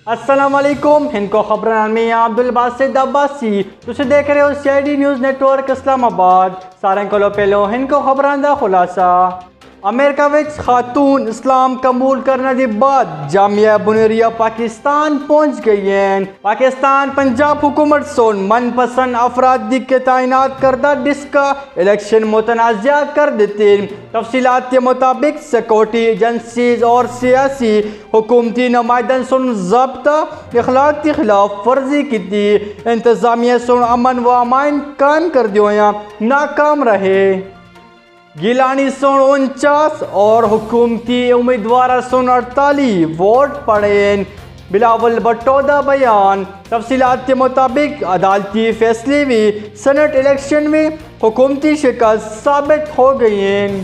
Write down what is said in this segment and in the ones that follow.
السلام علیکم، ہند کو خبران میں عبدالباسط عباسی تسی دیکھ رہے ہو C I D news network Islamabad. سارے کو پہلو ہند کو خبران دا خلاصہ۔ امریکہ وچ خاتون اسلام قبول کرنے کے بعد جامعہ بنیریہ پاکستان پہنچ گئی ہیں۔ پاکستان پنجاب حکومت سون من پسند افراد کے تعینات کردہ ڈسکا الیکشن متنازع کر دیتے۔ تفصیلات کے مطابق سیکورٹی ایجنسیز اور سیاسی حکومتی نمائندن سن ضابطہ اخلاق کی خلاف ورزی کی تھی۔ انتظامیہ سن امن و امان قائم کر دیویا ناکام رہے۔ گیلانی سن 49 اور حکومتی امیدوار سن 48 ووٹ پڑے۔ بلاول بھٹو دا بیان۔ تفصیلات کے مطابق عدالتی فیصلے بھی سینٹ الیکشن میں حکومتی شکست ثابت ہو گئی ہیں۔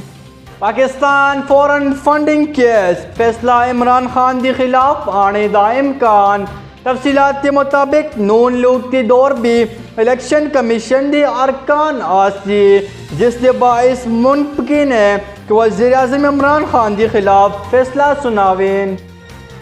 پاکستان فورن فنڈنگ کیس فیصلہ عمران خان کے خلاف آنے دا امکان۔ تفصیلات کے مطابق نون لیگ کے دور بھی الیکشن کمیشن کے ارکان آسی، جس کے باعث ممکن ہے کہ وزیر اعظم عمران خان کے خلاف فیصلہ سناویں۔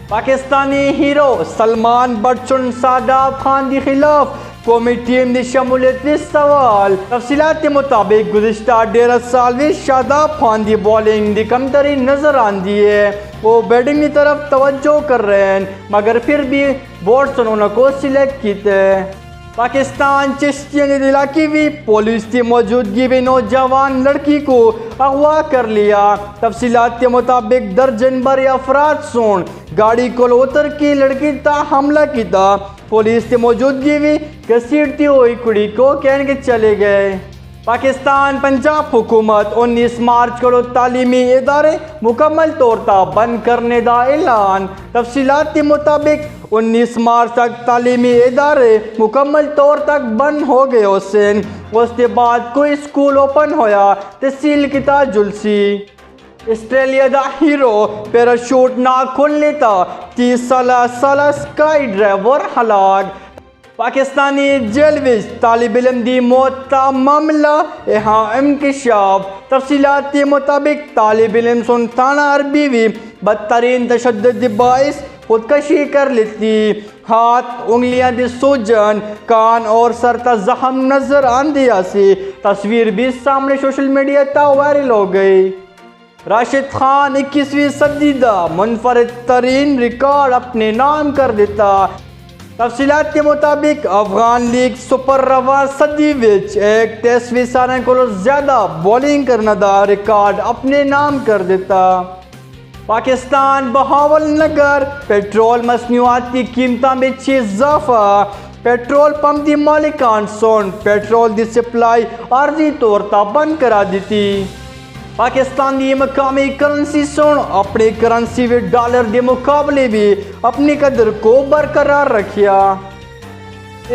پاکستانی ہیرو سلمان بچن شاداب خان کے خلاف قومی ٹیم کی شمولیت کے سوال۔ تفصیلات کے مطابق گزشتہ 1.5 سال میں شاداب خان کی بالنگ کی کمتری نظر آندی ہے۔ وہ بیٹنگ کی طرف توجہ کر رہے ہیں مگر پھر بھی ووٹس انہوں کو سلیکٹ کیتے۔ پاکستان چشتیان علاقے میں پولیس کی موجودگی میں نوجوان لڑکی کو اغوا کر لیا۔ تفصیلات کے مطابق درجن بھر افراد سون گاڑی کو اتر کی لڑکی تا حملہ کیتا۔ پولیس کی موجودگی میں گھسیٹتی ہوئی کڑی کو کہنے کے چلے گئے۔ پاکستان پنجاب حکومت 19 مارچ کو تعلیمی ادارے مکمل طور پر بند کرنے دا اعلان۔ تفصیلات کے مطابق 19 مارچ تک تعلیمی ادارے مکمل طور تک بند ہو گئے حسین۔ اس کے بعد کوئی اسکول اوپن ہویا تحصیل کتا جلسی۔ آسٹریلیا دا ہیرو پیراشوٹ نہ کھلنے تا 30 سالہ اسکائی ڈرائیور ہلاک۔ پاکستانی جیل وچ طالب علم دی موت کا معاملہ اہم انکشاف۔ تفصیلات کے مطابق طالب علم سن تھانہ عربی بھی بدترین تشدد کے باعث خودکشی کر لیتی۔ ہاتھ انگلیاں دی سوجن، کان اور سر تا زخم نظر آندی آسی۔ تصویر بھی سامنے سوشل میڈیا تا وائرل ہو گئی۔ راشد خان 21ویں صدی دا منفرد ترین ریکارڈ اپنے نام کر دیتا۔ تفصیلات کے مطابق افغان لیگ سپر رواں صدی وچ ایک 23ویں سالہ کو زیادہ بولنگ کرنا دا ریکارڈ اپنے نام کر دیتا۔ پاکستان بہاول نگر پیٹرول مصنوعات کی قیمتوں میں اضافہ۔ پیٹرول پمپ دی مالکان سون پیٹرول دی سپلائی عارضی طور پر بند کرا دیتی۔ پاکستان کی مقامی کرنسی سن اپنی کرنسی و ڈالر کے مقابلے بھی اپنی قدر کو برقرار رکھیا۔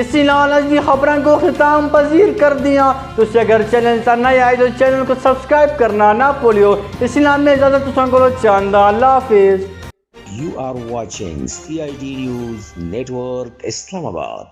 اسی نال اج دی خبراں کو ختم پذیر کر دیا۔ تو اگر چینل تا نئے آئے تو چینل کو سبسکرائب کرنا نہ بھولیو۔ اسی نال میں اجازت تساں کو چاہندا۔ اللہ حافظ۔ You are watching CID News Network Islamabad.